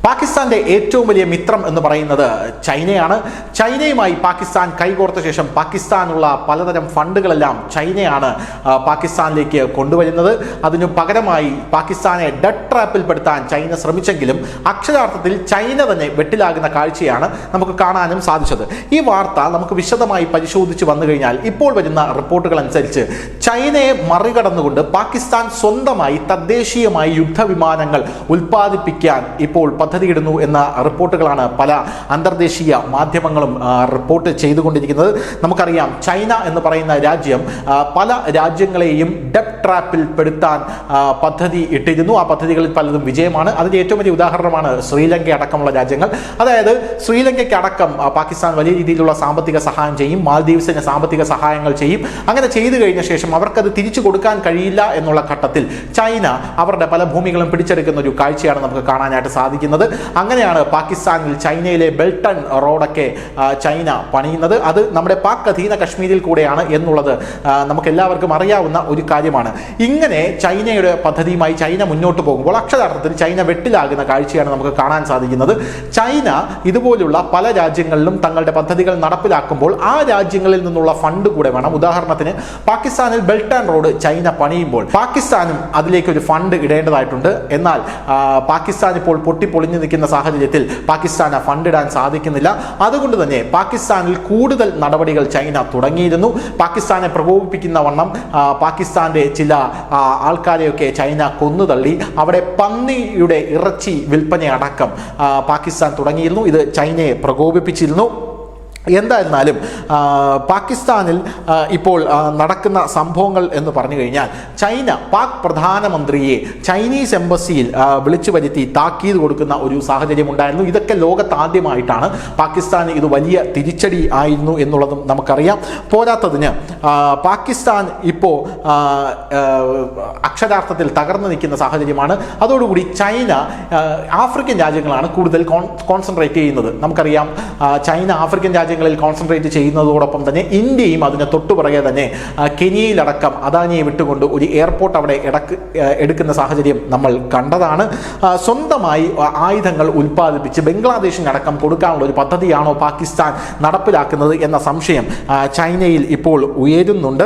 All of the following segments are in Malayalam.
പാകിസ്ഥാന്റെ ഏറ്റവും വലിയ മിത്രം എന്ന് പറയുന്നത് ചൈനയാണ്. ചൈനയുമായി പാകിസ്ഥാൻ കൈകോർത്ത ശേഷം പാകിസ്ഥാനുള്ള പലതരം ഫണ്ടുകളെല്ലാം ചൈനയാണ് പാകിസ്ഥാനിലേക്ക് കൊണ്ടുവരുന്നത്. അതിനു പകരമായി പാകിസ്ഥാനെ ഡെഡ് ട്രാപ്പിൽപ്പെടുത്താൻ ചൈന ശ്രമിച്ചെങ്കിലും അക്ഷരാർത്ഥത്തിൽ ചൈന തന്നെ വെട്ടിലാകുന്ന കാഴ്ചയാണ് നമുക്ക് കാണാനും സാധിച്ചത്. ഈ വാർത്ത നമുക്ക് വിശദമായി പരിശോധിച്ച് വന്നു കഴിഞ്ഞാൽ ഇപ്പോൾ വരുന്ന റിപ്പോർട്ടുകൾ അനുസരിച്ച് ചൈനയെ മറികടന്നുകൊണ്ട് പാകിസ്ഥാൻ സ്വന്തമായി തദ്ദേശീയമായി യുദ്ധവിമാനങ്ങൾ ഉൽപ്പാദിപ്പിക്കാൻ ഇപ്പോൾ പദ്ധതിയിടുന്നു എന്ന റിപ്പോർട്ടുകളാണ് പല അന്തർദേശീയ മാധ്യമങ്ങളും റിപ്പോർട്ട് ചെയ്തുകൊണ്ടിരിക്കുന്നത്. നമുക്കറിയാം ചൈന എന്ന് പറയുന്ന രാജ്യം പല രാജ്യങ്ങളെയും ഡെഡ് ട്രാപ്പിൽ പെടുത്താൻ പദ്ധതി ഇട്ടിരുന്നു. ആ പദ്ധതികളിൽ പലതും വിജയമാണ്. അതിന്റെ ഏറ്റവും വലിയ ഉദാഹരണമാണ് ശ്രീലങ്ക അടക്കമുള്ള രാജ്യങ്ങൾ. അതായത് ശ്രീലങ്കയ്ക്ക് അടക്കം പാകിസ്ഥാൻ വലിയ രീതിയിലുള്ള സാമ്പത്തിക സഹായം ചെയ്യും, മാൽദീവ്സിന് സാമ്പത്തിക സഹായങ്ങൾ ചെയ്യും. അങ്ങനെ ചെയ്തു കഴിഞ്ഞ ശേഷം അവർക്കത് തിരിച്ചു കൊടുക്കാൻ കഴിയില്ല എന്നുള്ള ഘട്ടത്തിൽ ചൈന അവരുടെ പല ഭൂമികളും പിടിച്ചെടുക്കുന്ന ഒരു കാഴ്ചയാണ് നമുക്ക് കാണാനായിട്ട് സാധിക്കുന്നത്. അങ്ങനെയാണ് പാകിസ്ഥാനിൽ ചൈനയിലെ ബെൽട്ടൺ റോഡൊക്കെ ചൈന പണിയുന്നത്. അത് നമ്മുടെ പാക് അധീന കശ്മീരിൽ കൂടെയാണ് എന്നുള്ളത് നമുക്ക് എല്ലാവർക്കും അറിയാവുന്ന ഒരു കാര്യമാണ്. ഇങ്ങനെ ചൈനയുടെ പദ്ധതിയുമായി ചൈന മുന്നോട്ട് പോകുമ്പോൾ അക്ഷരാർത്ഥത്തിൽ ചൈന വെട്ടിലാകുന്ന കാഴ്ചയാണ് നമുക്ക് കാണാൻ സാധിക്കുന്നത്. ചൈന ഇതുപോലുള്ള പല രാജ്യങ്ങളിലും തങ്ങളുടെ പദ്ധതികൾ നടപ്പിലാക്കുമ്പോൾ ആ രാജ്യങ്ങളിൽ നിന്നുള്ള ഫണ്ട് കൂടെ വേണം. ഉദാഹരണത്തിന് പാകിസ്ഥാനിൽ ബെൽട്ടൺ റോഡ് ചൈന പണിയുമ്പോൾ പാകിസ്ഥാനും അതിലേക്ക് ഒരു ഫണ്ട് ഇടേണ്ടതായിട്ടുണ്ട്. എന്നാൽ പാകിസ്ഥാൻ ഇപ്പോൾ പൊട്ടിപ്പൊളിഞ്ഞു നിൽക്കുന്ന സാഹചര്യത്തിൽ പാകിസ്ഥാൻ ആ ഫണ്ട് ഇടാൻ സാധിക്കുന്നില്ല. അതുകൊണ്ട് തന്നെ പാകിസ്ഥാനിൽ കൂടുതൽ നടപടികൾ ചൈന തുടങ്ങിയിരുന്നു. പാകിസ്ഥാനെ പ്രകോപിപ്പിക്കുന്ന വണ്ണം പാകിസ്ഥാന്റെ ചില ആൾക്കാരെയൊക്കെ ചൈന കൊന്നുതള്ളി. അവിടെ പന്നിയുടെ ഇറച്ചി വിൽപ്പനയടക്കം പാകിസ്ഥാൻ തുടങ്ങിയിരുന്നു. ഇത് ചൈനയെ പ്രകോപിപ്പിച്ചിരുന്നു. എന്തായിരുന്നാലും പാകിസ്ഥാനിൽ ഇപ്പോൾ നടക്കുന്ന സംഭവങ്ങൾ എന്ന് പറഞ്ഞു കഴിഞ്ഞാൽ ചൈന പാക് പ്രധാനമന്ത്രിയെ ചൈനീസ് എംബസിയിൽ വിളിച്ചു വരുത്തി താക്കീത് കൊടുക്കുന്ന ഒരു സാഹചര്യം ഉണ്ടായിരുന്നു. ഇതൊക്കെ ലോകത്താദ്യമായിട്ടാണ്. പാകിസ്ഥാൻ ഇത് വലിയ തിരിച്ചടി ആയിരുന്നു എന്നുള്ളതും നമുക്കറിയാം. പോരാത്തതിന് പാകിസ്ഥാൻ ഇപ്പോൾ അക്ഷരാർത്ഥത്തിൽ തകർന്നു നിൽക്കുന്ന സാഹചര്യമാണ്. അതോടുകൂടി ചൈന ആഫ്രിക്കൻ രാജ്യങ്ങളാണ് കൂടുതൽ കോൺസെൻട്രേറ്റ് ചെയ്യുന്നത്. നമുക്കറിയാം ചൈന ആഫ്രിക്കൻ രാജ്യങ്ങളിൽ കോൺസെൻട്രേറ്റ് ചെയ്യുന്നതോടൊപ്പം തന്നെ ഇന്ത്യയും അതിന് തൊട്ടുപുറകെ തന്നെ കെനിയയിലടക്കം അദാനിയെ വിട്ടുകൊണ്ട് ഒരു എയർപോർട്ട് അവിടെ എടുക്കുന്ന സാഹചര്യം നമ്മൾ കണ്ടതാണ്. സ്വന്തമായി ആയുധങ്ങൾ ഉൽപ്പാദിപ്പിച്ച് ബംഗ്ലാദേശിനടക്കം കൊടുക്കാനുള്ള ഒരു പദ്ധതിയാണോ പാകിസ്ഥാൻ നടപ്പിലാക്കുന്നത് എന്ന സംശയം ചൈനയിൽ ഇപ്പോൾ ഉയരുന്നുണ്ട്.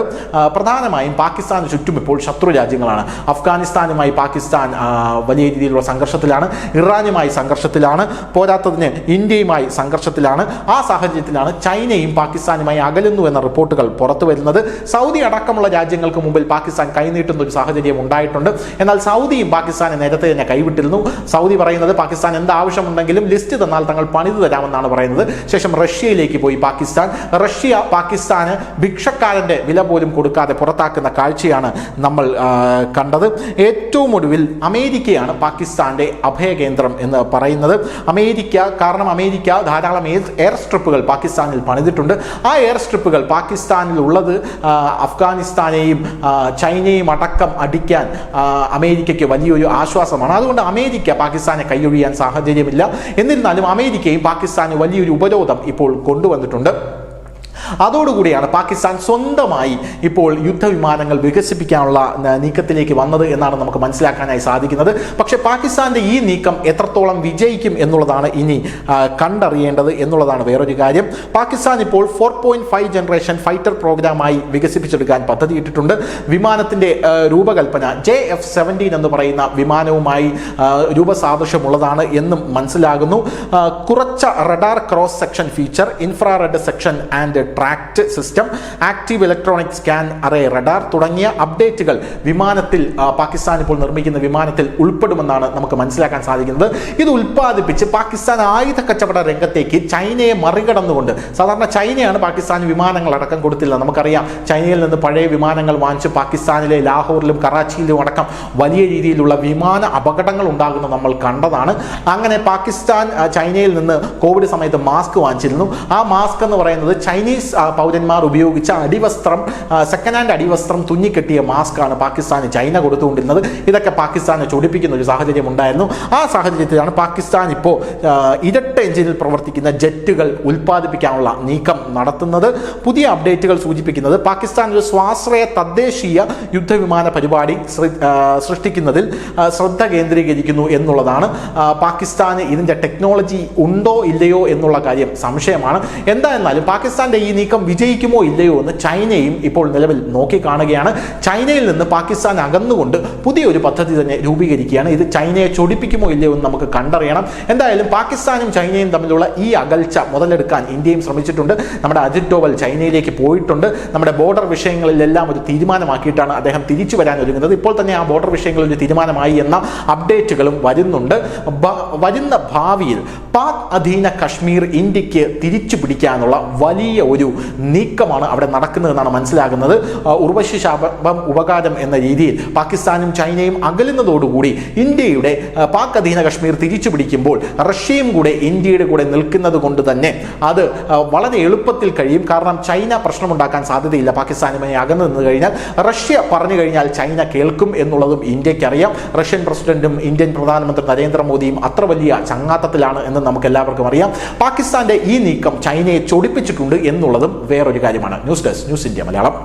പ്രധാനമായും പാകിസ്ഥാന് ചുറ്റും ഇപ്പോൾ ശത്രു രാജ്യങ്ങളാണ്. അഫ്ഗാനിസ്ഥാനുമായി പാകിസ്ഥാൻ വലിയ രീതിയിലുള്ള സംഘർഷത്തിലാണ്, ഇറാനുമായി സംഘർഷത്തിലാണ്, പോരാത്തതിന് ഇന്ത്യയുമായി സംഘർഷത്തിലാണ്. ആ സാഹചര്യത്തിലാണ് ചൈനയും പാകിസ്ഥാനുമായി അകലുന്നു എന്ന റിപ്പോർട്ടുകൾ പുറത്തു വരുന്നത്. സൗദി അടക്കമുള്ള രാജ്യങ്ങൾക്ക് മുമ്പിൽ പാകിസ്ഥാൻ കൈനീട്ടുന്ന ഒരു സാഹചര്യം ഉണ്ടായിട്ടുണ്ട്. എന്നാൽ സൗദിയും പാകിസ്ഥാനെ നേരത്തെ തന്നെ കൈവിട്ടിരുന്നു. സൗദി പറയുന്നത് പാകിസ്ഥാൻ എന്ത് ആവശ്യമുണ്ടെങ്കിലും ലിസ്റ്റ് തന്നാൽ തങ്ങൾ പണിതു തരാമെന്നാണ് പറയുന്നത്. ശേഷം റഷ്യയിലേക്ക് പോയി പാകിസ്ഥാൻ. റഷ്യ പാകിസ്ഥാന് ഭിക്ഷക്കാരന്റെ വില പോലും കൊടുക്കാതെ പുറത്താക്കുന്ന കാഴ്ചയാണ് നമ്മൾ കണ്ടത്. ഏറ്റവും ഒടുവിൽ അമേരിക്കയാണ് പാകിസ്ഥാന്റെ അഭയകേന്ദ്രം എന്ന് പറയുന്നത്. കാരണം അമേരിക്ക ധാരാളം എയർ സ്ട്രിപ്പുകൾ പാകിസ്ഥാനിൽ പണിതിട്ടുണ്ട്. ആ എയർ സ്ട്രിപ്പുകൾ പാകിസ്ഥാനിൽ ഉള്ളത് അഫ്ഗാനിസ്ഥാനെയും ചൈനയും അടക്കം അടിക്കാൻ അമേരിക്കയ്ക്ക് വലിയൊരു ആശ്വാസമാണ്. അതുകൊണ്ട് അമേരിക്ക പാകിസ്ഥാനെ കൈയൊഴിയാൻ സാഹചര്യമില്ല. എന്നിരുന്നാലും അമേരിക്കയും പാകിസ്ഥാന് വലിയൊരു ഉപരോധം ഇപ്പോൾ കൊണ്ടുവന്നിട്ടുണ്ട്. അതോടുകൂടിയാണ് പാകിസ്ഥാൻ സ്വന്തമായി ഇപ്പോൾ യുദ്ധവിമാനങ്ങൾ വികസിപ്പിക്കാനുള്ള നീക്കത്തിലേക്ക് വന്നത് എന്നാണ് നമുക്ക് മനസ്സിലാക്കാനായി സാധിക്കുന്നത്. പക്ഷേ പാകിസ്ഥാന്റെ ഈ നീക്കം എത്രത്തോളം വിജയിക്കും എന്നുള്ളതാണ് ഇനി കണ്ടറിയേണ്ടത് എന്നുള്ളതാണ് വേറൊരു കാര്യം. പാകിസ്ഥാൻ ഇപ്പോൾ 4.5 ജനറേഷൻ ഫൈറ്റർ പ്രോഗ്രാമായി വികസിപ്പിച്ചെടുക്കാൻ പദ്ധതിയിട്ടിട്ടുണ്ട്. വിമാനത്തിന്റെ രൂപകൽപ്പന JF-17 എന്ന് പറയുന്ന വിമാനവുമായി രൂപസാദൃശ്യമുള്ളതാണ് എന്നും മനസ്സിലാകുന്നു. കുറച്ച radar cross section feature, infrared section and tract system, active electronic scan array radar തുടങ്ങിയ അപ്ഡേറ്റുകൾ വിമാനത്തിൽ പാകിസ്ഥാൻ ഇപ്പോൾ നിർമ്മിക്കുന്ന വിമാനത്തിൽ ഉൾപ്പെടുമെന്നാണ് നമുക്ക് മനസ്സിലാക്കാൻ സാധിക്കുന്നത്. ഇത് ഉൽപ്പാദിപ്പിച്ച് പാകിസ്ഥാൻ ആയുധ കച്ചവട രംഗത്തേക്ക് ചൈനയെ മറികടന്നുകൊണ്ട്, സാധാരണ ചൈനയാണ് പാകിസ്ഥാൻ വിമാനങ്ങൾ അടക്കം കൊടുത്തില്ല. നമുക്കറിയാം ചൈനയിൽ നിന്ന് പഴയ വിമാനങ്ങൾ വാങ്ങിച്ച് പാകിസ്ഥാനിലെ ലാഹോറിലും കറാച്ചിയിലും അടക്കം വലിയ രീതിയിലുള്ള വിമാന അപകടങ്ങൾ ഉണ്ടാകുന്നത് നമ്മൾ കണ്ടതാണ്. അങ്ങനെ പാകിസ്ഥാൻ ചൈനയിൽ നിന്ന് കോവിഡ് സമയത്ത് മാസ്ക് വാങ്ങിച്ചിരുന്നു. ആ മാസ്ക് എന്ന് പറയുന്നത് ചൈനീസ് ചൈനീസ് പൗരന്മാർ ഉപയോഗിച്ച അടിവസ്ത്രം, സെക്കൻഡ് ഹാൻഡ് അടിവസ്ത്രം തുന്നിക്കെട്ടിയ മാസ്കാണ് പാകിസ്ഥാന് ചൈന കൊടുത്തുകൊണ്ടിരുന്നത്. ഇതൊക്കെ പാകിസ്ഥാനെ ചൊടിപ്പിക്കുന്ന ഒരു സാഹചര്യം ഉണ്ടായിരുന്നു. ആ സാഹചര്യത്തിലാണ് പാകിസ്ഥാൻ ഇപ്പോൾ ഇരട്ട എഞ്ചിനിൽ പ്രവർത്തിക്കുന്ന ജെറ്റുകൾ ഉൽപ്പാദിപ്പിക്കാനുള്ള നീക്കം നടത്തുന്നത്. പുതിയ അപ്ഡേറ്റുകൾ സൂചിപ്പിക്കുന്നത് പാകിസ്ഥാൻ ഒരു സ്വാശ്രയ തദ്ദേശീയ യുദ്ധവിമാന പരിപാടി സൃഷ്ടിക്കുന്നതിൽ ശ്രദ്ധ കേന്ദ്രീകരിക്കുന്നു എന്നുള്ളതാണ്. പാകിസ്ഥാന് ഇതിൻ്റെ ടെക്നോളജി ഉണ്ടോ ഇല്ലയോ എന്നുള്ള കാര്യം സംശയമാണ്. എന്തായിരുന്നാലും പാകിസ്ഥാന്റെ ഈ നീക്കം വിജയിക്കുമോ ഇല്ലയോ എന്ന് ചൈനയും ഇപ്പോൾ നിലവിൽ നോക്കിക്കാണുകയാണ്. ചൈനയിൽ നിന്ന് പാകിസ്ഥാൻ അകന്നുകൊണ്ട് പുതിയൊരു പദ്ധതി തന്നെ രൂപീകരിക്കുകയാണ്. ഇത് ചൈനയെ ചൊടിപ്പിക്കുമോ ഇല്ലയോ എന്ന് നമുക്ക് കണ്ടറിയണം. എന്തായാലും പാകിസ്ഥാനും ചൈനയും തമ്മിലുള്ള ഈ അകൽച്ച മുതലെടുക്കാൻ ഇന്ത്യയും ശ്രമിച്ചിട്ടുണ്ട്. നമ്മുടെ അജിത് ഡോവൽ ചൈനയിലേക്ക് പോയിട്ടുണ്ട്. നമ്മുടെ ബോർഡർ വിഷയങ്ങളിലെല്ലാം ഒരു തീരുമാനമാക്കിയിട്ടാണ് അദ്ദേഹം തിരിച്ചു വരാൻ ഒരുങ്ങുന്നത്. ഇപ്പോൾ തന്നെ ആ ബോർഡർ വിഷയങ്ങളിൽ ഒരു തീരുമാനമായി എന്ന അപ്ഡേറ്റുകളും വരുന്നുണ്ട്. വരുന്ന ഭാവിയിൽ പാക് അധീന കശ്മീർ ഇന്ത്യക്ക് തിരിച്ചു പിടിക്കാനുള്ള വലിയ ഒരു നീക്കമാണ് അവിടെ നടക്കുന്നതെന്നാണ് മനസ്സിലാകുന്നത്. ഉർവശി ശാപം ഉപകാരം എന്ന രീതിയിൽ പാകിസ്ഥാനും ചൈനയും അകലുന്നതോടുകൂടി ഇന്ത്യയുടെ പാക് അധീന കശ്മീർ തിരിച്ചു പിടിക്കുമ്പോൾ റഷ്യയും കൂടെ ഇന്ത്യയുടെ കൂടെ നിൽക്കുന്നത് കൊണ്ട് തന്നെ അത് വളരെ എളുപ്പത്തിൽ കഴിയും. കാരണം ചൈന പ്രശ്നമുണ്ടാക്കാൻ സാധ്യതയില്ല. പാകിസ്ഥാനുമായി അകന്നു നിന്ന് കഴിഞ്ഞാൽ റഷ്യ പറഞ്ഞു കഴിഞ്ഞാൽ ചൈന കേൾക്കും എന്നുള്ളതും ഇന്ത്യക്കറിയാം. റഷ്യൻ പ്രസിഡന്റും ഇന്ത്യൻ പ്രധാനമന്ത്രി നരേന്ദ്രമോദിയും അത്ര വലിയ ചങ്ങാത്തത്തിലാണ് എന്ന് നമുക്ക് എല്ലാവർക്കും അറിയാം. പാകിസ്ഥാന്റെ ഈ നീക്കം ചൈനയെ ചൊടിപ്പിച്ചിട്ടുണ്ട് എന്നുള്ളതും വേറൊരു കാര്യമാണ്. News desk, news India Malayalam.